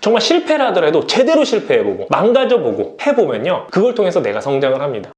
정말 실패를 하더라도 제대로 실패해보고 망가져보고 해보면요, 그걸 통해서 내가 성장을 합니다.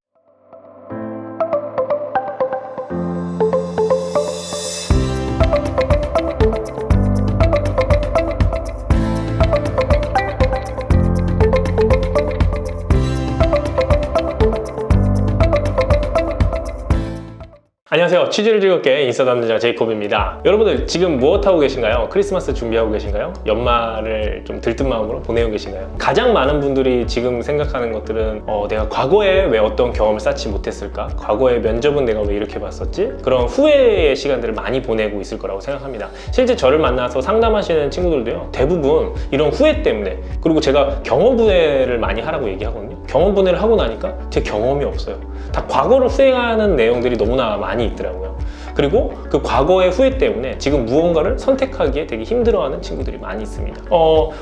안녕하세요. 취지를 즐겁게 인싸 담당자 제이콥입니다. 여러분들 지금 무엇 하고 계신가요? 크리스마스 준비하고 계신가요? 연말을 좀 들뜬 마음으로 보내고 계신가요? 가장 많은 분들이 지금 생각하는 것들은 내가 과거에 왜 어떤 경험을 쌓지 못했을까? 과거의 면접은 내가 왜 이렇게 봤었지? 그런 후회의 시간들을 많이 보내고 있을 거라고 생각합니다. 실제 저를 만나서 상담하시는 친구들도요, 대부분 이런 후회 때문에, 그리고 제가 경험 분해를 많이 하라고 얘기하거든요. 경험 분해를 하고 나니까 제 경험이 없어요. 다 과거를 후회하는 내용들이 너무나 많이 있더라고요. 그리고 그 과거의 후회 때문에 지금 무언가를 선택하기에 되게 힘들어하는 친구들이 많이 있습니다.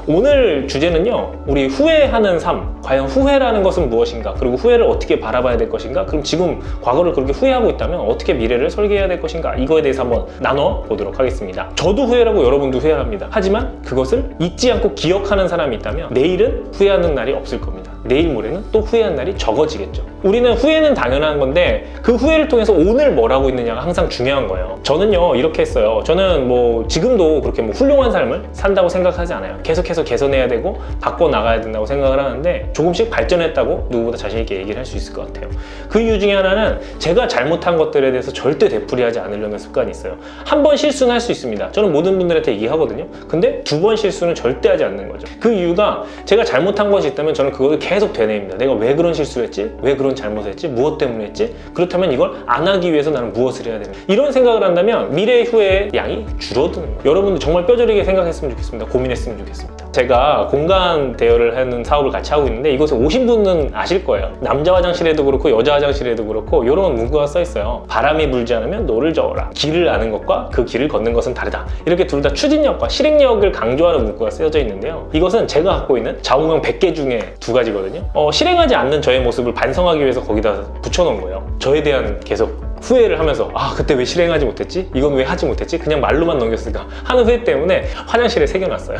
오늘 주제는요, 우리 후회하는 삶, 과연 후회라는 것은 무엇인가, 그리고 후회를 어떻게 바라봐야 될 것인가, 그럼 지금 과거를 그렇게 후회하고 있다면 어떻게 미래를 설계해야 될 것인가, 이거에 대해서 한번 나눠보도록 하겠습니다. 저도 후회하고 여러분도 후회합니다. 하지만 그것을 잊지 않고 기억하는 사람이 있다면 내일은 후회하는 날이 없을 겁니다. 내일 모레는 또 후회한 날이 적어지겠죠. 우리는 후회는 당연한 건데 그 후회를 통해서 오늘 뭘 하고 있느냐가 항상 중요한 거예요. 저는요, 이렇게 했어요. 저는 뭐 지금도 그렇게 뭐 훌륭한 삶을 산다고 생각하지 않아요. 계속해서 개선해야 되고 바꿔나가야 된다고 생각을 하는데 조금씩 발전했다고 누구보다 자신 있게 얘기를 할 수 있을 것 같아요. 그 이유 중에 하나는 제가 잘못한 것들에 대해서 절대 되풀이하지 않으려는 습관이 있어요. 한 번 실수는 할 수 있습니다. 저는 모든 분들한테 얘기하거든요. 근데 두 번 실수는 절대 하지 않는 거죠. 그 이유가 제가 잘못한 것이 있다면 저는 그걸 계속 되뇌입니다. 내가 왜 그런 실수를 했지? 왜 그런 잘못을 했지? 무엇 때문에 했지? 그렇다면 이걸 안 하기 위해서 나는 무엇을 해야 되는가? 이런 생각을 한다면 미래의 후회의 양이 줄어드는 거예요. 여러분들 정말 뼈저리게 생각했으면 좋겠습니다. 고민했으면 좋겠습니다. 제가 공간 대여를 하는 사업을 같이 하고 있는데 이곳에 오신 분은 아실 거예요. 남자 화장실에도 그렇고 여자 화장실에도 그렇고 이런 문구가 써 있어요. 바람이 불지 않으면 노를 저어라. 길을 아는 것과 그 길을 걷는 것은 다르다. 이렇게 둘 다 추진력과 실행력을 강조하는 문구가 쓰여져 있는데요. 이것은 제가 갖고 있는 좌우명 100개 중에 2가지거든요. 실행하지 않는 저의 모습을 반성하기 위해서 거기다 붙여놓은 거예요. 저에 대한 계속 후회를 하면서 그때 왜 실행하지 못했지? 이건 왜 하지 못했지? 그냥 말로만 넘겼을까? 하는 후회 때문에 화장실에 새겨놨어요.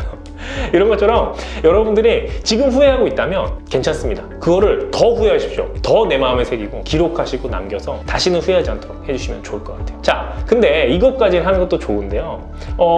이런 것처럼 여러분들이 지금 후회하고 있다면 괜찮습니다. 그거를 더 후회하십시오. 더 내 마음에 새기고 기록하시고 남겨서 다시는 후회하지 않도록 해주시면 좋을 것 같아요. 자, 근데 이것까지는 하는 것도 좋은데요.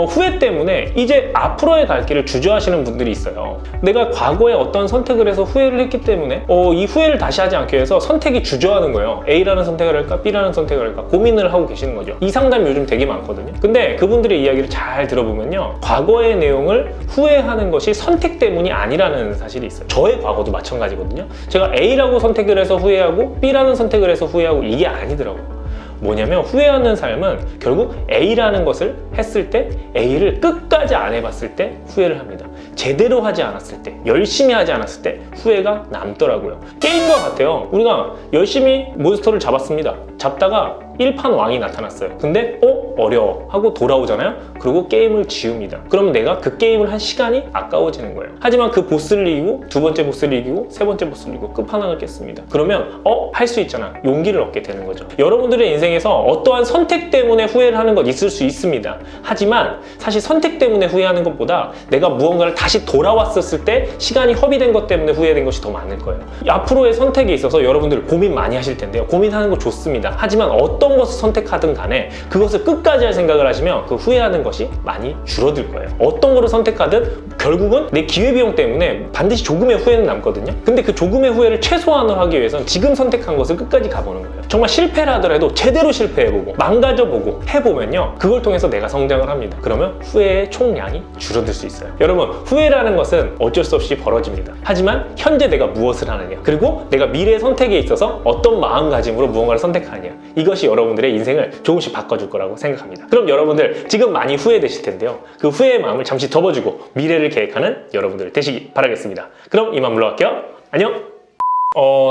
후회 때문에 이제 앞으로의 갈 길을 주저하시는 분들이 있어요. 내가 과거에 어떤 선택을 해서 후회를 했기 때문에 이 후회를 다시 하지 않기 위해서 선택이 주저하는 거예요. A라는 선택을 할까? B라는 선택을 할까? 고민을 하고 계시는 거죠. 이 상담이 요즘 되게 많거든요. 근데 그분들의 이야기를 잘 들어보면요, 과거의 내용을 후회하는 것이 선택 때문이 아니라는 사실이 있어요. 저의 과거도 마찬가지거든요. 제가 A라고 선택을 해서 후회하고 B라는 선택을 해서 후회하고 이게 아니더라고요. 뭐냐면 후회하는 삶은 결국 A라는 것을 했을 때 A를 끝까지 안 해봤을 때 후회를 합니다. 제대로 하지 않았을 때, 열심히 하지 않았을 때 후회가 남더라고요. 게임과 같아요. 우리가 열심히 몬스터를 잡았습니다. 잡다가 1판 왕이 나타났어요. 근데 어려워 하고 돌아오잖아요. 그리고 게임을 지웁니다. 그러면 내가 그 게임을 한 시간이 아까워지는 거예요. 하지만 그 보스를 이기고 두 번째 보스를 이기고 세 번째 보스를 이기고 끝판왕을 깼습니다. 그러면 할 수 있잖아. 용기를 얻게 되는 거죠. 여러분들의 인생에서 어떠한 선택 때문에 후회를 하는 것 있을 수 있습니다. 하지만 사실 선택 때문에 후회하는 것보다 내가 무언가를 다시 돌아왔었을 때 시간이 허비된 것 때문에 후회된 것이 더 많을 거예요. 앞으로의 선택에 있어서 여러분들 고민 많이 하실 텐데요. 고민하는 거 좋습니다. 하지만 어떤 것을 선택하든 간에 그것을 끝까지 할 생각을 하시면 그 후회하는 것이 많이 줄어들 거예요. 어떤 거를 선택하든 결국은 내 기회비용 때문에 반드시 조금의 후회는 남거든요. 근데 그 조금의 후회를 최소한으로 하기 위해서는 지금 선택한 것을 끝까지 가보는 거예요. 정말 실패를 하더라도 제대로 실패해보고 망가져보고 해보면요, 그걸 통해서 내가 성장을 합니다. 그러면 후회의 총량이 줄어들 수 있어요. 여러분, 후회라는 것은 어쩔 수 없이 벌어집니다. 하지만 현재 내가 무엇을 하느냐, 그리고 내가 미래의 선택에 있어서 어떤 마음가짐으로 무언가를 선택하느냐, 이것이 여러분들의 인생을 조금씩 바꿔줄 거라고 생각합니다. 그럼 여러분들 지금 많이 후회되실 텐데요, 그 후회의 마음을 잠시 접어주고 미래를 계획하는 여러분들 되시기 바라겠습니다. 그럼 이만 물러갈게요. 안녕.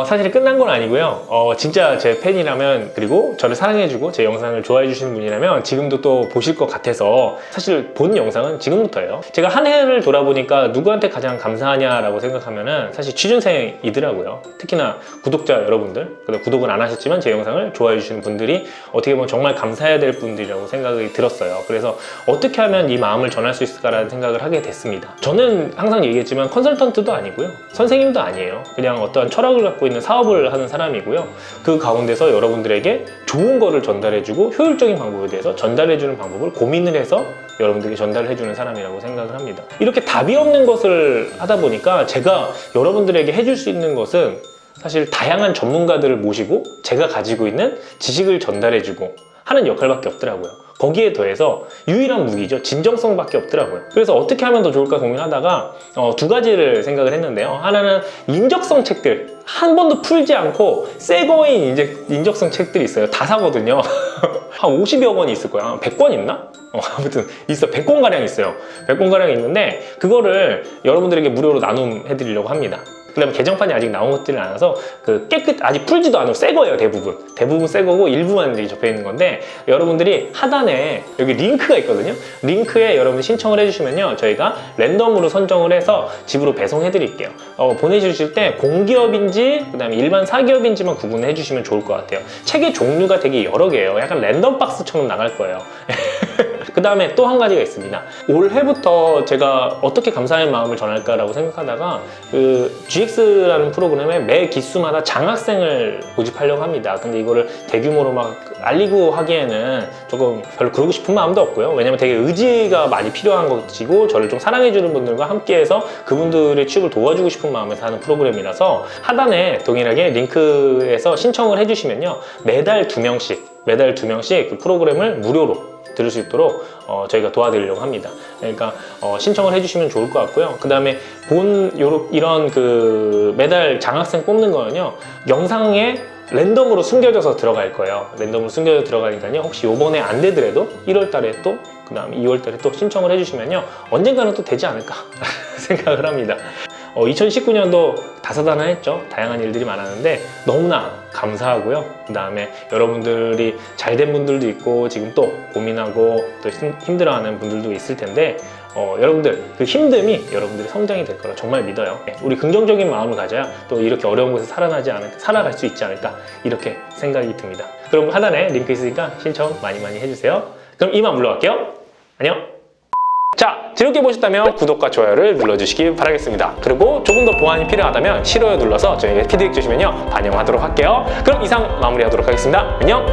사실 끝난 건 아니고요. 진짜 제 팬이라면, 그리고 저를 사랑해주고 제 영상을 좋아해주시는 분이라면 지금도 또 보실 것 같아서 사실 본 영상은 지금부터예요. 제가 한 해를 돌아보니까 누구한테 가장 감사하냐라고 생각하면은 사실 취준생이더라고요. 특히나 구독자 여러분들, 구독은 안 하셨지만 제 영상을 좋아해주시는 분들이 어떻게 보면 정말 감사해야 될 분들이라고 생각이 들었어요. 그래서 어떻게 하면 이 마음을 전할 수 있을까라는 생각을 하게 됐습니다. 저는 항상 얘기했지만 컨설턴트도 아니고요. 선생님도 아니에요. 그냥 어떠한 철학을 갖고 있는 사업을 하는 사람이고요. 그 가운데서 여러분들에게 좋은 거를 전달해주고 효율적인 방법에 대해서 전달해주는 방법을 고민을 해서 여러분들에게 전달을 해주는 사람이라고 생각을 합니다. 이렇게 답이 없는 것을 하다 보니까 제가 여러분들에게 해줄 수 있는 것은 사실 다양한 전문가들을 모시고 제가 가지고 있는 지식을 전달해주고 하는 역할밖에 없더라고요. 거기에 더해서 유일한 무기죠. 진정성밖에 없더라고요. 그래서 어떻게 하면 더 좋을까 고민하다가 두 가지를 생각을 했는데요. 하나는 인적성 책들, 한 번도 풀지 않고 새 거인 인적성 책들이 있어요. 다 사거든요. 한 50여 권이 있을 거야. 한 100권 있나? 아무튼 있어. 100권가량 있어요. 100권가량 있는데 그거를 여러분들에게 무료로 나눔해드리려고 합니다. 그 다음에 개정판이 아직 나온 것들이 많아서 아직 풀지도 않고 새 거예요. 대부분 새 거고 일부만 이제 접해 있는 건데, 여러분들이 하단에 여기 링크가 있거든요. 링크에 여러분 신청을 해주시면요, 저희가 랜덤으로 선정을 해서 집으로 배송해 드릴게요. 보내주실 때 공기업인지 그 다음에 일반 사기업인지만 구분해 주시면 좋을 것 같아요. 책의 종류가 되게 여러 개예요. 약간 랜덤 박스처럼 나갈 거예요. 그 다음에 또 한 가지가 있습니다. 올해부터 제가 어떻게 감사의 마음을 전할까라고 생각하다가 GX라는 프로그램에 매 기수마다 장학생을 모집하려고 합니다. 근데 이거를 대규모로 막 알리고 하기에는 조금 별로 그러고 싶은 마음도 없고요. 왜냐면 되게 의지가 많이 필요한 것이고 저를 좀 사랑해주는 분들과 함께해서 그분들의 취업을 도와주고 싶은 마음에서 하는 프로그램이라서 하단에 동일하게 링크에서 신청을 해주시면요, 매달 2명씩 그 프로그램을 무료로 들을 수 있도록 저희가 도와드리려고 합니다. 그러니까 신청을 해주시면 좋을 것 같고요. 그 다음에 이런 매달 장학생 뽑는 거는요, 영상에 랜덤으로 숨겨져서 들어갈 거예요. 랜덤으로 숨겨져 들어가니까요, 혹시 요번에 안 되더라도 1월 달에 또, 그 다음에 2월 달에 또 신청을 해주시면요, 언젠가는 또 되지 않을까 생각을 합니다. 2019년도 다사다난했죠. 다양한 일들이 많았는데 너무나 감사하고요. 그 다음에 여러분들이 잘된 분들도 있고 지금 또 고민하고 또 힘들어하는 분들도 있을 텐데 여러분들 그 힘듦이 여러분들의 성장이 될 거라 정말 믿어요. 우리 긍정적인 마음을 가져야 또 이렇게 어려운 곳에 살아갈 수 있지 않을까, 이렇게 생각이 듭니다. 그럼 하단에 링크 있으니까 신청 많이 해주세요. 그럼 이만 물러갈게요. 안녕. 자, 즐겁게 보셨다면 구독과 좋아요를 눌러주시기 바라겠습니다. 그리고 조금 더 보완이 필요하다면 싫어요 눌러서 저에게 피드백 주시면요, 반영하도록 할게요. 그럼 이상 마무리하도록 하겠습니다. 안녕!